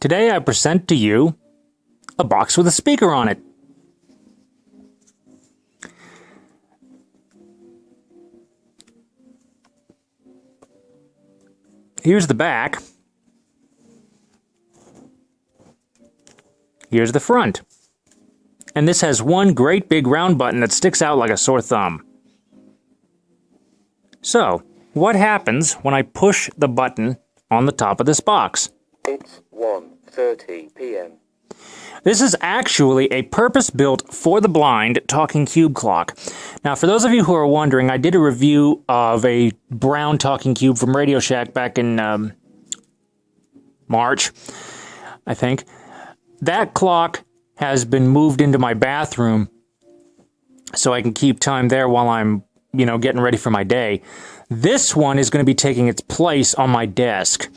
Today I present to you a box with a speaker on it. Here's the back. Here's the front. And this has one great big round button that sticks out like a sore thumb. So, what happens when I push the button on the top of this box? It's 1:30 p.m. This is actually a purpose-built for the blind talking cube clock. Now, for those of you who are wondering, I did a review of a brown talking cube from Radio Shack back in March, I think. That clock has been moved into my bathroom so I can keep time there while I'm, getting ready for my day. This one is going to be taking its place on my desk.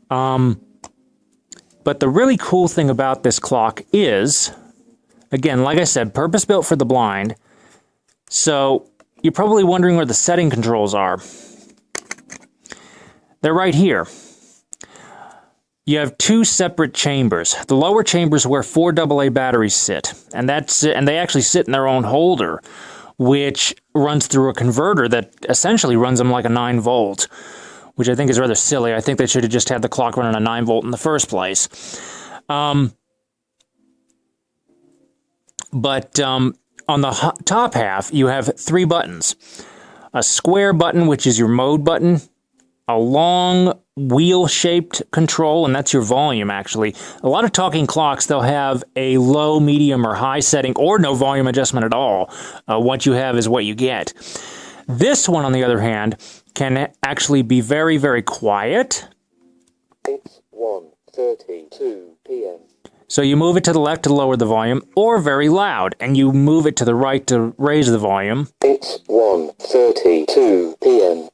But the really cool thing about this clock is, again, like I said, purpose-built for the blind. So you're probably wondering where the setting controls are. They're right here. You have two separate chambers. The lower chamber is where 4 AA batteries sit, and they actually sit in their own holder, which runs through a converter that essentially runs them like a 9-volt. Which I think is rather silly. I think they should have just had the clock run on a 9-volt in the first place. But on the top half, you have 3 buttons. A square button, which is your mode button. A long wheel-shaped control, and that's your volume, actually. A lot of talking clocks, they'll have a low, medium, or high setting, or no volume adjustment at all. What you have is what you get. This one, on the other hand, can actually be very, very quiet. It's 1:32 p.m. So you move it to the left to lower the volume, or very loud, and you move it to the right to raise the volume. It's 1:32 p.m.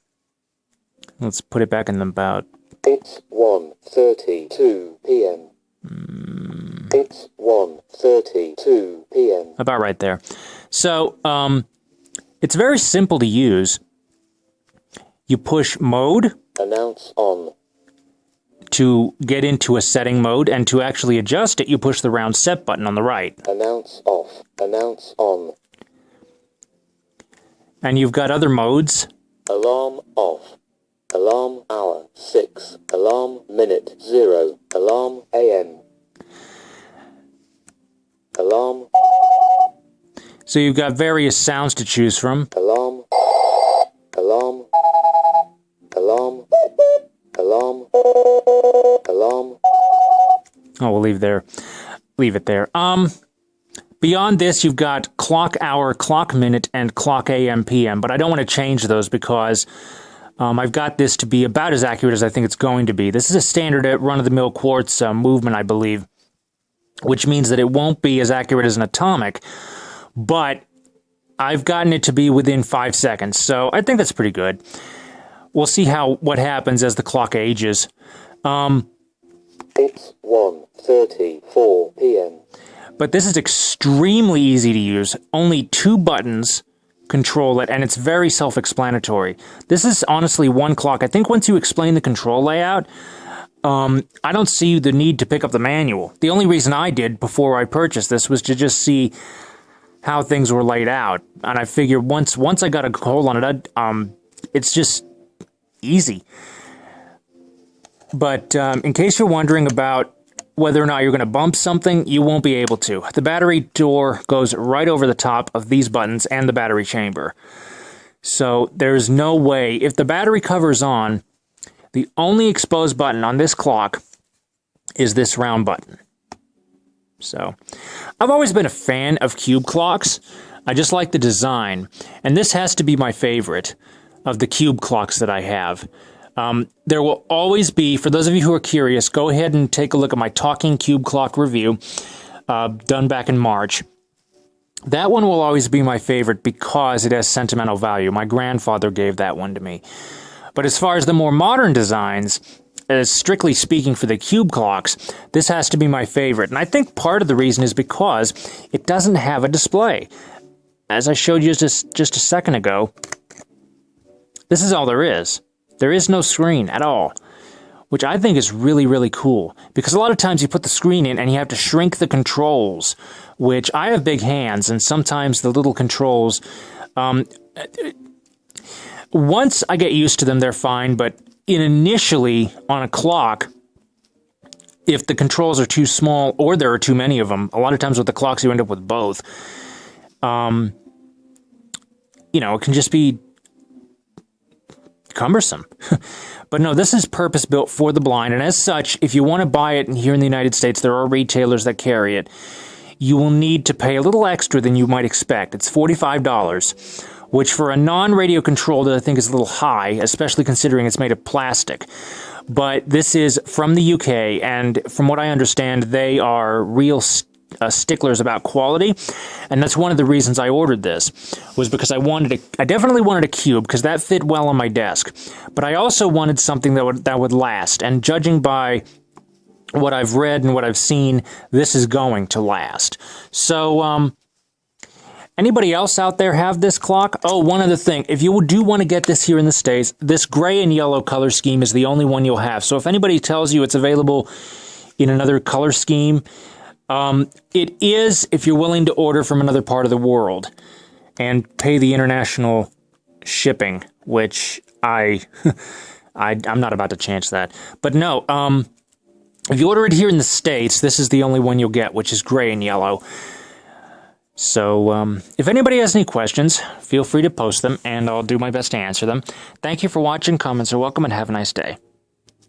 Let's put it back in the about. It's 1:32 p.m. It's 1:32 p.m. About right there. So, it's very simple to use. You push mode. Announce on. To get into a setting mode, and to actually adjust it, you push the round set button on the right. Announce off. Announce on. And you've got other modes. Alarm off. Alarm hour 6. Alarm minute 0. Alarm AM. Alarm. So you've got various sounds to choose from. Alarm. Alarm. Alarm. Alarm. Alarm. Oh, we'll leave it there. Beyond this, you've got clock hour, clock minute, and clock AM, PM. But I don't want to change those because I've got this to be about as accurate as I think it's going to be. This is a standard run-of-the-mill quartz movement, I believe, which means that it won't be as accurate as an atomic. But I've gotten it to be within 5 seconds, so I think that's pretty good. We'll see what happens as the clock ages. It's 1:34 p.m. But this is extremely easy to use. Only 2 buttons control it, and it's very self-explanatory. This is honestly one clock. I think once you explain the control layout, I don't see the need to pick up the manual. The only reason I did before I purchased this was to just see how things were laid out. And I figured once I got a hold on it, it's just easy. But in case you're wondering about whether or not you're going to bump something, you won't be able to. The battery door goes right over the top of these buttons and the battery chamber. So there's no way, if the battery cover's on, the only exposed button on this clock is this round button. So, I've always been a fan of cube clocks. I just like the design. And this has to be my favorite of the cube clocks that I have. There will always be, for those of you who are curious, go ahead and take a look at my Talking Cube Clock review, done back in March. That one will always be my favorite because it has sentimental value. My grandfather gave that one to me. But as far as the more modern designs, strictly speaking for the cube clocks, this has to be my favorite. And I think part of the reason is because it doesn't have a display. As I showed you just a second ago, this is all there is. There is no screen at all. which I think is really, really cool. Because a lot of times you put the screen in and you have to shrink the controls, which I have big hands, and sometimes the little controls, once I get used to them, they're fine, but initially on a clock, if the controls are too small or there are too many of them, a lot of times with the clocks you end up with both, it can just be cumbersome. But no, this is purpose-built for the blind, and as such, if you want to buy it here in the United States, there are retailers that carry it. You will need to pay a little extra than you might expect. It's $45, which for a non-radio controller I think is a little high, especially considering it's made of plastic. But this is from the UK, and from what I understand, they are real sticklers about quality, and that's one of the reasons I ordered this, was because I definitely wanted a cube, because that fit well on my desk, but I also wanted something that would last, and judging by what I've read and what I've seen, this is going to last. So, anybody else out there have this clock? Oh, one other thing. If you do want to get this here in the States, this gray and yellow color scheme is the only one you'll have. So if anybody tells you it's available in another color scheme, it is if you're willing to order from another part of the world and pay the international shipping, which I'm not about to chance that. But no, if you order it here in the States, this is the only one you'll get, which is gray and yellow. So, if anybody has any questions, feel free to post them, and I'll do my best to answer them. Thank you for watching. Comments are welcome, and have a nice day.